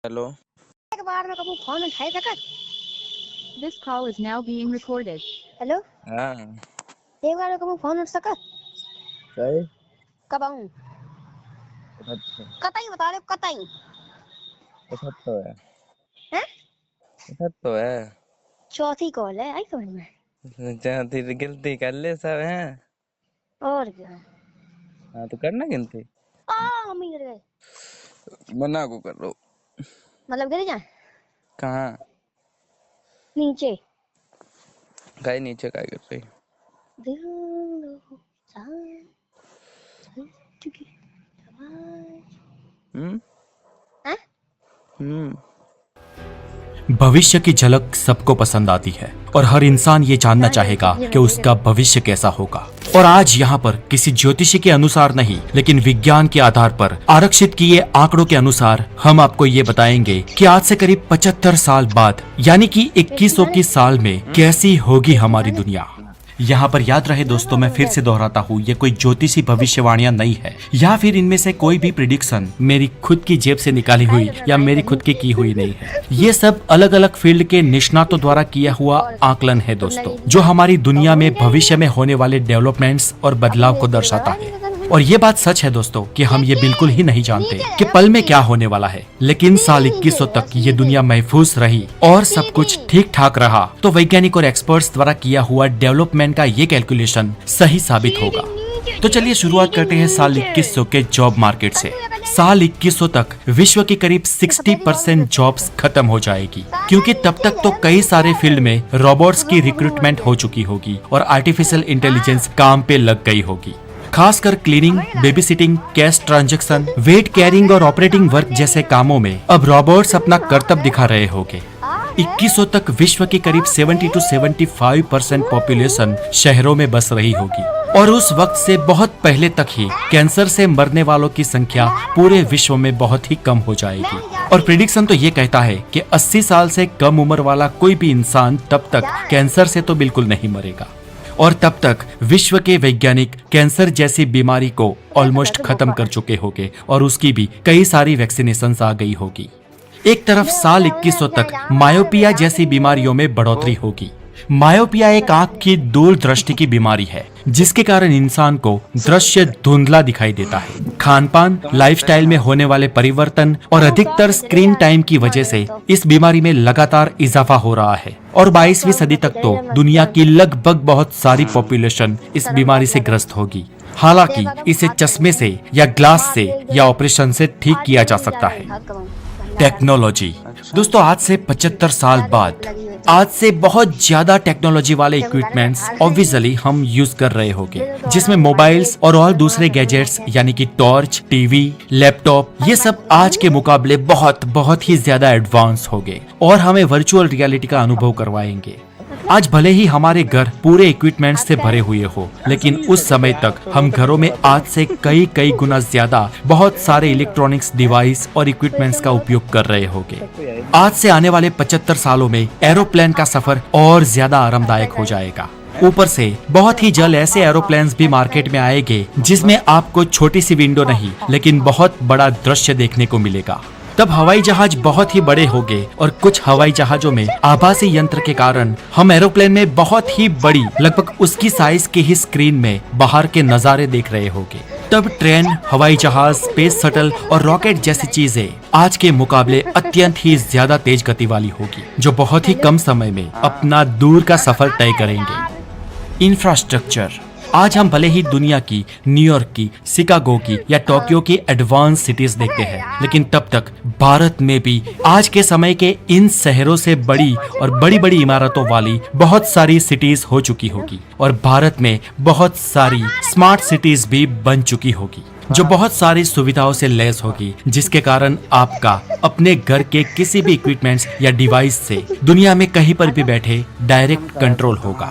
Hello. एक बार में कबू फोन उठाए सकत। This call is now being recorded. Hello, हाँ एक बार में कबू फोन उठ सकत। सही। कब आऊं? कतई बता दे, कतई। उठत तो है। हैं? उठत तो है। चौथी कॉल है, आई समझ में। जहाँ तेरी गिनती कर ले सब हैं। और क्या? हाँ तो करना गिनती। मम्मी गिर गए। मना को कर लो। मतलब गिर जाए कहाँ? नीचे। गाय नीचे काय कर रही? दिल सांस चलती की आवाज। हम्म हैं? हम्म भविष्य की झलक सबको पसंद आती है और हर इंसान ये जानना चाहेगा कि उसका भविष्य कैसा होगा। और आज यहाँ पर किसी ज्योतिषी के अनुसार नहीं, लेकिन विज्ञान के आधार पर आरक्षित किए आंकड़ों के अनुसार हम आपको ये बताएंगे कि आज से करीब 75 साल बाद यानी कि 2100 की साल में कैसी होगी हमारी दुनिया। यहाँ पर याद रहे दोस्तों, मैं फिर से दोहराता हूँ, ये कोई ज्योतिषी भविष्यवाणियां नहीं है या फिर इनमें से कोई भी प्रिडिक्शन मेरी खुद की जेब से निकाली हुई या मेरी खुद की हुई नहीं है। ये सब अलग अलग फील्ड के निष्णातों द्वारा किया हुआ आकलन है दोस्तों, जो हमारी दुनिया में भविष्य में होने वाले डेवलपमेंट्स और बदलाव को दर्शाता है। और ये बात सच है दोस्तों कि हम ये बिल्कुल ही नहीं जानते कि पल में क्या होने वाला है, लेकिन साल 2100 तक ये दुनिया महफूज रही और सब कुछ ठीक ठाक रहा तो वैज्ञानिक और एक्सपर्ट्स द्वारा किया हुआ डेवलपमेंट का ये कैलकुलेशन सही साबित होगा। तो चलिए शुरुआत करते हैं साल 2100 के जॉब मार्केट से। साल 2100 तक विश्व की करीब 60% जॉब्स खत्म हो जाएगी, क्योंकि तब तक तो कई सारे फील्ड में रोबोट्स की रिक्रूटमेंट हो चुकी होगी और आर्टिफिशियल इंटेलिजेंस काम पे लग गई होगी। खासकर cleaning, baby sitting, cash transaction, weight carrying और ऑपरेटिंग वर्क जैसे कामों में अब रोबोट्स अपना कर्तव्य दिखा रहे होंगे। 2100 तक विश्व की करीब 70 to 75% पॉपुलेशन शहरों में बस रही होगी और उस वक्त से बहुत पहले तक ही कैंसर से मरने वालों की संख्या पूरे विश्व में बहुत ही कम हो जाएगी। और प्रिडिक्शन तो ये कहता है कि 80 साल से कम उम्र वाला कोई भी इंसान तब तक कैंसर से तो बिल्कुल नहीं मरेगा और तब तक विश्व के वैज्ञानिक कैंसर जैसी बीमारी को ऑलमोस्ट खत्म कर चुके होंगे और उसकी भी कई सारी वैक्सीनेशंस आ गई होगी। एक तरफ साल 2100 तक मायोपिया जैसी बीमारियों में बढ़ोतरी होगी। मायोपिया एक आंख की दूरदृष्टि की बीमारी है जिसके कारण इंसान को दृश्य धुंधला दिखाई देता है। खानपान, लाइफस्टाइल में होने वाले परिवर्तन और अधिकतर स्क्रीन टाइम की वजह से इस बीमारी में लगातार इजाफा हो रहा है और 22वीं सदी तक तो दुनिया की लगभग बहुत सारी पॉपुलेशन इस बीमारी से ग्रस्त होगी। हालांकि इसे चश्मे से या ग्लास से या ऑपरेशन से ठीक किया जा सकता है। टेक्नोलॉजी दोस्तों, आज से 75 साल बाद आज से बहुत ज्यादा टेक्नोलॉजी वाले इक्विपमेंट्स ऑब्वियसली हम यूज कर रहे होंगे, जिसमें मोबाइल्स और दूसरे गैजेट्स यानी कि टॉर्च, टीवी, लैपटॉप, ये सब आज के मुकाबले बहुत ही ज्यादा एडवांस हो गए और हमें वर्चुअल रियलिटी का अनुभव करवाएंगे। आज भले ही हमारे घर पूरे इक्विपमेंट से भरे हुए हो, लेकिन उस समय तक हम घरों में आज से कई गुना ज्यादा बहुत सारे इलेक्ट्रॉनिक्स डिवाइस और इक्विपमेंट्स का उपयोग कर रहे होंगे। आज से आने वाले 75 सालों में एरोप्लेन का सफर और ज्यादा आरामदायक हो जाएगा। ऊपर से बहुत ही जल्द ऐसे एरोप्लेन्स भी मार्केट में आएंगे जिसमें आपको छोटी सी विंडो नहीं लेकिन बहुत बड़ा दृश्य देखने को मिलेगा। तब हवाई जहाज बहुत ही बड़े होंगे और कुछ हवाई जहाजों में आभासी यंत्र के कारण हम एरोप्लेन में बहुत ही बड़ी, लगभग उसकी साइज की ही स्क्रीन में बाहर के नजारे देख रहे होंगे। तब ट्रेन, हवाई जहाज, स्पेस शटल और रॉकेट जैसी चीजें आज के मुकाबले अत्यंत ही ज्यादा तेज गति वाली होगी, जो बहुत ही कम समय में अपना दूर का सफर तय करेंगे। इंफ्रास्ट्रक्चर, आज हम भले ही दुनिया की, न्यूयॉर्क की, शिकागो की या टोक्यो की एडवांस सिटीज देखते हैं, लेकिन तब तक भारत में भी आज के समय के इन शहरों से बड़ी और बड़ी इमारतों वाली बहुत सारी सिटीज हो चुकी होगी और भारत में बहुत सारी स्मार्ट सिटीज भी बन चुकी होगी जो बहुत सारी सुविधाओं से लैस होगी, जिसके कारण आपका अपने घर के किसी भी इक्विपमेंट्स या डिवाइस से दुनिया में कहीं पर भी बैठे डायरेक्ट कंट्रोल होगा।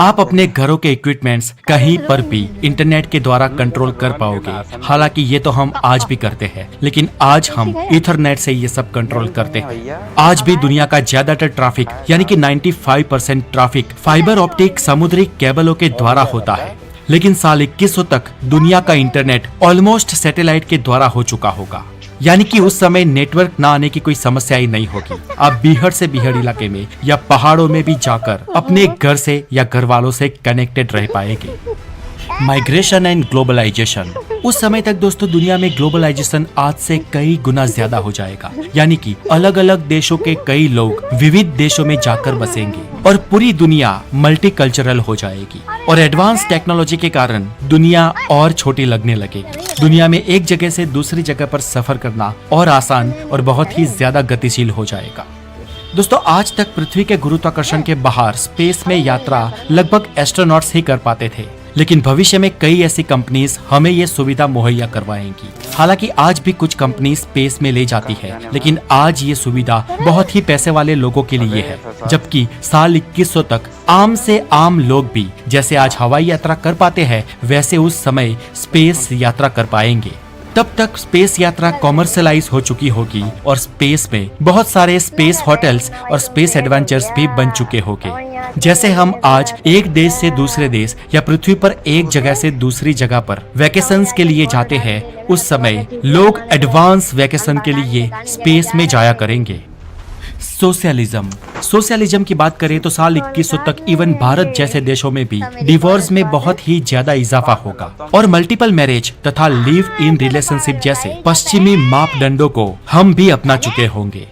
आप अपने घरों के इक्विपमेंट्स कहीं पर भी इंटरनेट के द्वारा कंट्रोल कर पाओगे। हालांकि ये तो हम आज भी करते हैं, लेकिन आज हम इथरनेट से ये सब कंट्रोल करते हैं। आज भी दुनिया का ज्यादातर ट्रैफिक यानी कि 95% ट्रैफिक फाइबर ऑप्टिक समुद्री केबलों के द्वारा होता है, लेकिन साल 2100 तक दुनिया का इंटरनेट ऑलमोस्ट सैटेलाइट के द्वारा हो चुका होगा। यानी कि उस समय नेटवर्क ना आने की कोई समस्या ही नहीं होगी। आप बीहड़ से बीहड़ इलाके में या पहाड़ों में भी जाकर अपने घर से या घर वालों से कनेक्टेड रह पाएंगे। Migration and globalisation. उस समय तक दोस्तों दुनिया में ग्लोबलाइजेशन आज से कई गुना ज्यादा हो जाएगा, यानी कि अलग अलग देशों के कई लोग विविध देशों में जाकर बसेंगे और पूरी दुनिया मल्टीकल्चरल हो जाएगी। और एडवांस टेक्नोलॉजी के कारण दुनिया और छोटी लगने लगेगी। दुनिया में एक जगह से दूसरी जगह पर सफर करना और आसान और बहुत ही ज्यादा गतिशील हो जाएगा। दोस्तों आज तक पृथ्वी के गुरुत्वाकर्षण के बाहर स्पेस में यात्रा लगभग एस्ट्रोनॉट्स ही कर पाते थे, लेकिन भविष्य में कई ऐसी कंपनीज हमें ये सुविधा मुहैया करवाएंगी। हालांकि आज भी कुछ कंपनी स्पेस में ले जाती है, लेकिन आज ये सुविधा बहुत ही पैसे वाले लोगों के लिए है, जबकि साल 2100 तक आम से आम लोग भी जैसे आज हवाई यात्रा कर पाते हैं वैसे उस समय स्पेस यात्रा कर पाएंगे। तब तक स्पेस यात्रा कॉमर्शलाइज हो चुकी होगी और स्पेस में बहुत सारे स्पेस होटल्स और स्पेस एडवेंचर्स भी बन चुके होंगे। जैसे हम आज एक देश से दूसरे देश या पृथ्वी पर एक जगह से दूसरी जगह पर वैकेशंस के लिए जाते हैं, उस समय लोग एडवांस वैकेशन के लिए स्पेस में जाया करेंगे। सोशलिज्म की बात करें तो साल 2100 तक इवन भारत जैसे देशों में भी डिवोर्स में बहुत ही ज्यादा इजाफा होगा और मल्टीपल मैरिज तथा लिव इन रिलेशनशिप जैसे पश्चिमी मापदंडों को हम भी अपना चुके होंगे।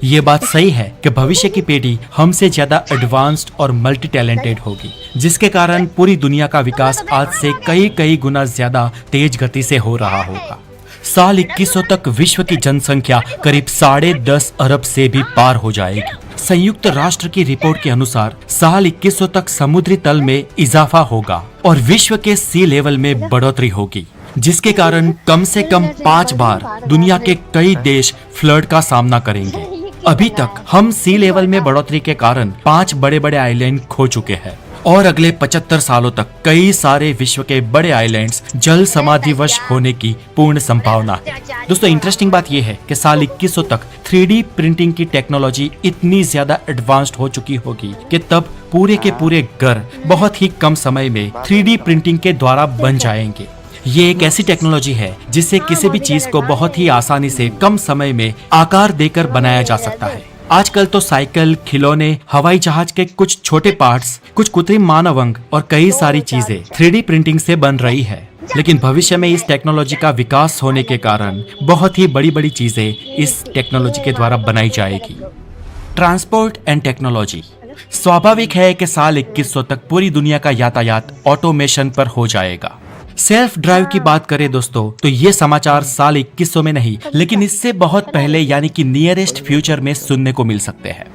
ये बात सही है कि भविष्य की पीढ़ी हमसे ज्यादा एडवांस्ड और मल्टी टैलेंटेड होगी, जिसके कारण पूरी दुनिया का विकास आज से कई गुना ज्यादा तेज गति से हो रहा होगा। साल 2100 तक विश्व की जनसंख्या करीब 10.5 अरब से भी पार हो जाएगी। संयुक्त राष्ट्र की रिपोर्ट के अनुसार साल 2100 तक समुद्री तल में इजाफा होगा और विश्व के सी लेवल में बढ़ोतरी होगी, जिसके कारण कम से कम 5 बार दुनिया के कई देश फ्लड का सामना करेंगे। अभी तक हम सी लेवल में बढ़ोतरी के कारण 5 बड़े आइलैंड खो चुके हैं और अगले 75 सालों तक कई सारे विश्व के बड़े आइलैंड्स जल समाधिवश होने की पूर्ण संभावना है। दोस्तों इंटरेस्टिंग बात यह है कि साल 2100 तक 3D प्रिंटिंग की टेक्नोलॉजी इतनी ज्यादा एडवांस्ड हो चुकी होगी कि तब पूरे के पूरे घर बहुत ही कम समय में 3D प्रिंटिंग के द्वारा बन जाएंगे। ये एक ऐसी टेक्नोलॉजी है जिससे किसी भी चीज को बहुत ही आसानी से कम समय में आकार देकर बनाया जा सकता है। आजकल तो साइकिल, खिलौने, हवाई जहाज के कुछ छोटे पार्ट्स, कुछ कृत्रिम मानव अंग और कई सारी चीजें 3D प्रिंटिंग से बन रही है, लेकिन भविष्य में इस टेक्नोलॉजी का विकास होने के कारण बहुत ही बड़ी चीजें इस टेक्नोलॉजी के द्वारा बनाई जाएगी। Transport and technology. स्वाभाविक है कि साल 2100 तक पूरी दुनिया का यातायात ऑटोमेशन पर हो जाएगा। सेल्फ ड्राइव की बात करें दोस्तों तो ये समाचार साल 2100 में नहीं, लेकिन इससे बहुत पहले यानी कि नियरेस्ट फ्यूचर में सुनने को मिल सकते हैं।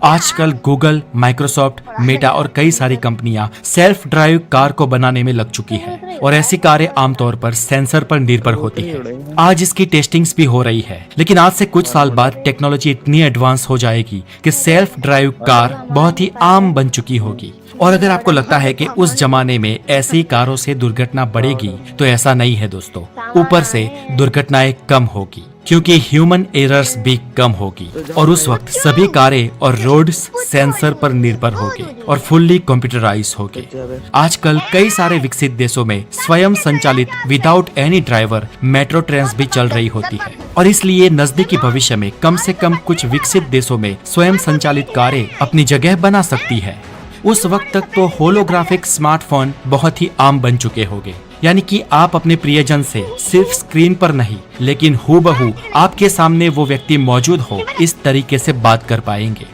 आजकल गूगल, माइक्रोसॉफ्ट, मेटा और कई सारी कंपनियां सेल्फ ड्राइव कार को बनाने में लग चुकी है और ऐसी कारें आमतौर पर सेंसर पर निर्भर होती है। आज इसकी टेस्टिंग्स भी हो रही है, लेकिन आज से कुछ साल बाद टेक्नोलॉजी इतनी एडवांस हो जाएगी कि सेल्फ ड्राइव कार बहुत ही आम बन चुकी होगी। और अगर आपको लगता है कि उस जमाने में ऐसी कारों से दुर्घटना बढ़ेगी, तो ऐसा नहीं है दोस्तों। ऊपर से दुर्घटनाएं कम होगी क्योंकि ह्यूमन एरर्स भी कम होगी और उस वक्त सभी कारें और रोड्स सेंसर पर निर्भर होगी और फुल्ली कंप्यूटराइज होगी। आजकल कई सारे विकसित देशों में स्वयं संचालित without any driver metro train भी चल रही होती है और इसलिए नजदीकी भविष्य में कम से कम कुछ विकसित देशों में स्वयं संचालित कारें अपनी जगह बना सकती है। उस वक्त तक तो होलोग्राफिक स्मार्टफोन बहुत ही आम बन चुके होंगे, यानी कि आप अपने प्रियजन से सिर्फ स्क्रीन पर नहीं लेकिन हूबहू आपके सामने वो व्यक्ति मौजूद हो, इस तरीके से बात कर पाएंगे।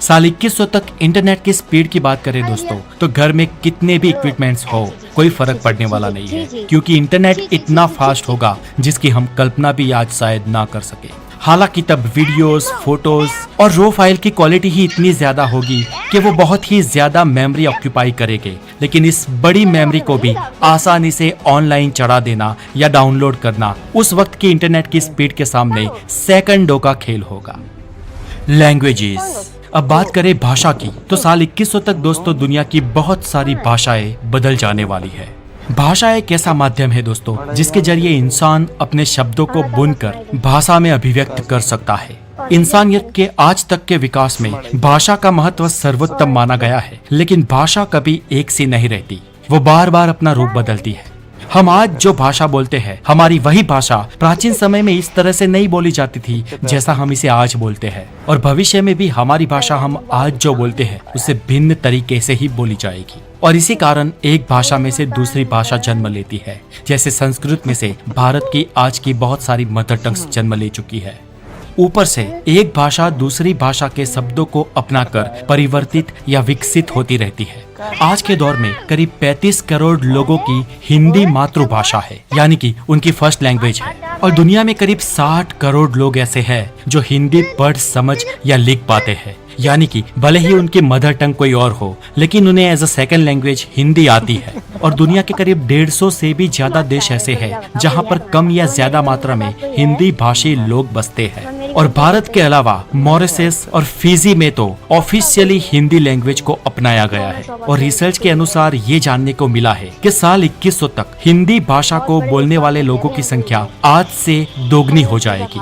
साल 2100 तक इंटरनेट की स्पीड की बात करें दोस्तों तो घर में कितने भी इक्विपमेंट्स हो कोई फर्क पड़ने वाला नहीं है, क्योंकि इंटरनेट इतना फास्ट होगा जिसकी हम कल्पना भी आज शायद ना कर सके। हालांकि तब वीडियोस, फोटोज और रो फाइल की क्वालिटी ही इतनी ज्यादा होगी कि वो बहुत ही ज्यादा मेमोरी ऑक्यूपाई करेंगे, लेकिन इस बड़ी मेमोरी को भी आसानी से ऑनलाइन चढ़ा देना या डाउनलोड करना उस वक्त की इंटरनेट की स्पीड के सामने सेकंडों का खेल होगा। लैंग्वेजेस। अब बात करें भाषा की तो साल 2100 तक दोस्तों दुनिया की बहुत सारी भाषाएं बदल जाने वाली है। भाषा एक ऐसा माध्यम है दोस्तों जिसके जरिए इंसान अपने शब्दों को बुनकर भाषा में अभिव्यक्त कर सकता है। इंसानियत के आज तक के विकास में भाषा का महत्व सर्वोत्तम माना गया है, लेकिन भाषा कभी एक सी नहीं रहती, वो बार बार अपना रूप बदलती है। हम आज जो भाषा बोलते हैं, हमारी वही भाषा प्राचीन समय में इस तरह से नहीं बोली जाती थी जैसा हम इसे आज बोलते हैं, और भविष्य में भी हमारी भाषा हम आज जो बोलते हैं उससे भिन्न तरीके से ही बोली जाएगी। और इसी कारण एक भाषा में से दूसरी भाषा जन्म लेती है। जैसे संस्कृत में से भारत की आज की बहुत सारी मदर टंग्स जन्म ले चुकी है। ऊपर से एक भाषा दूसरी भाषा के शब्दों को अपनाकर परिवर्तित या विकसित होती रहती है। आज के दौर में करीब 35 करोड़ लोगों की हिंदी मातृभाषा है, यानी कि उनकी फर्स्ट लैंग्वेज है। और दुनिया में करीब 60 करोड़ लोग ऐसे हैं जो हिंदी पढ़, समझ या लिख पाते हैं, यानी कि भले ही उनकी मदर टंग कोई और हो, लेकिन उन्हें as a second language Hindi आती है। और दुनिया के करीब 150 से भी ज्यादा देश ऐसे हैं जहां पर कम या ज्यादा मात्रा में हिंदी भाषी लोग बसते हैं। और भारत के अलावा मॉरिशस और फिजी में तो ऑफिशियली हिंदी लैंग्वेज को अपनाया गया है। और रिसर्च के अनुसार ये जानने को मिला है कि साल 2100 तक हिंदी भाषा को बोलने वाले लोगों की संख्या आज से दोगुनी हो जाएगी।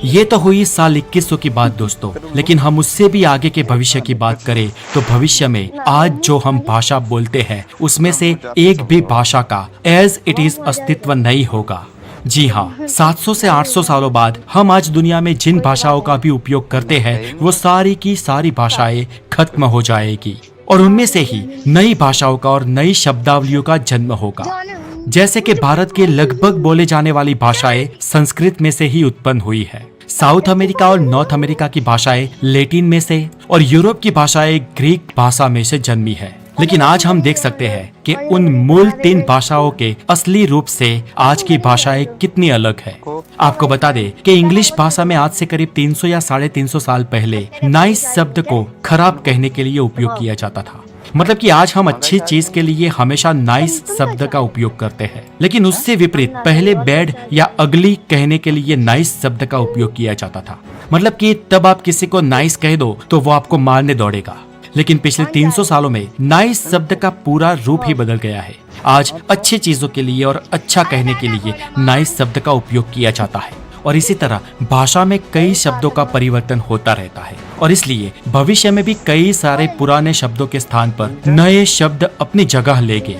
ये तो हुई साल 2100 की बात दोस्तों, लेकिन हम उससे भी आगे के भविष्य की बात करें तो भविष्य में आज जो हम भाषा बोलते हैं उसमें से एक भी भाषा का एज इट इज अस्तित्व नहीं होगा। जी हाँ, 700 से 800 सालों बाद हम आज दुनिया में जिन भाषाओं का भी उपयोग करते हैं वो सारी की सारी भाषाएं खत्म हो जाएगी, और उनमें से ही नई भाषाओं का और नई शब्दावलियों का जन्म होगा। जैसे कि भारत के लगभग बोले जाने वाली भाषाएं संस्कृत में से ही उत्पन्न हुई है, साउथ अमेरिका और नॉर्थ अमेरिका की भाषाएं लैटिन में से, और यूरोप की भाषाएं ग्रीक भाषा में से जन्मी है। लेकिन आज हम देख सकते हैं कि उन मूल 3 भाषाओं के असली रूप से आज की भाषाएं कितनी अलग है। आपको बता दें कि इंग्लिश भाषा में आज से करीब 300 या 350 साल पहले नाइस शब्द को खराब कहने के लिए उपयोग किया जाता था। मतलब कि आज हम अच्छी चीज के लिए हमेशा नाइस शब्द का उपयोग करते हैं, लेकिन उससे विपरीत पहले बैड या अगली कहने के लिए नाइस शब्द का उपयोग किया जाता था। मतलब कि तब आप किसी को नाइस कह दो तो वो आपको मारने दौड़ेगा। लेकिन पिछले 300 सालों में नाइस शब्द का पूरा रूप ही बदल गया है। आज अच्छी चीजों के लिए और अच्छा कहने के लिए नाइस शब्द का उपयोग किया जाता है। और इसी तरह भाषा में कई शब्दों का परिवर्तन होता रहता है, और इसलिए भविष्य में भी कई सारे पुराने शब्दों के स्थान पर नए शब्द अपनी जगह लेंगे।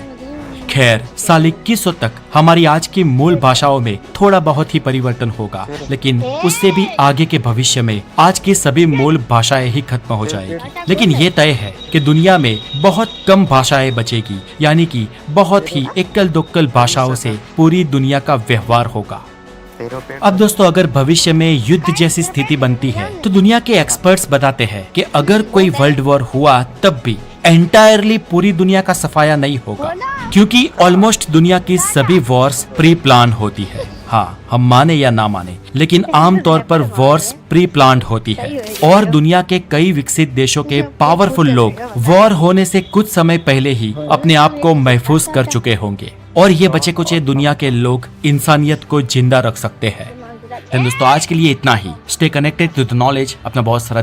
खैर, साल 2100 तक हमारी आज की मूल भाषाओं में थोड़ा बहुत ही परिवर्तन होगा, लेकिन उससे भी आगे के भविष्य में आज की सभी मूल भाषाएं ही खत्म हो जाएगी। लेकिन ये तय है कि दुनिया में बहुत कम भाषाएं बचेगी, यानी कि बहुत ही एकल दोक्कल भाषाओं से पूरी दुनिया का व्यवहार होगा। अब दोस्तों, अगर भविष्य में युद्ध जैसी स्थिति बनती है तो दुनिया के एक्सपर्ट्स बताते हैं कि अगर कोई वर्ल्ड वॉर हुआ तब भी एंटायरली पूरी दुनिया का सफाया नहीं होगा, क्योंकि ऑलमोस्ट दुनिया की सभी वॉर्स प्री प्लान होती है। हाँ, हम माने या ना माने, लेकिन आमतौर पर वॉर्स प्री प्लान्ड होती है, और दुनिया के कई विकसित देशों के पावरफुल लोग वॉर होने से कुछ समय पहले ही अपने आप को महफूज कर चुके होंगे, और ये बचे कुचे दुनिया के लोग इंसानियत को जिंदा रख सकते हैं। दोस्तों, आज के लिए इतना ही। Stay connected to the knowledge. अपना बहुत सारा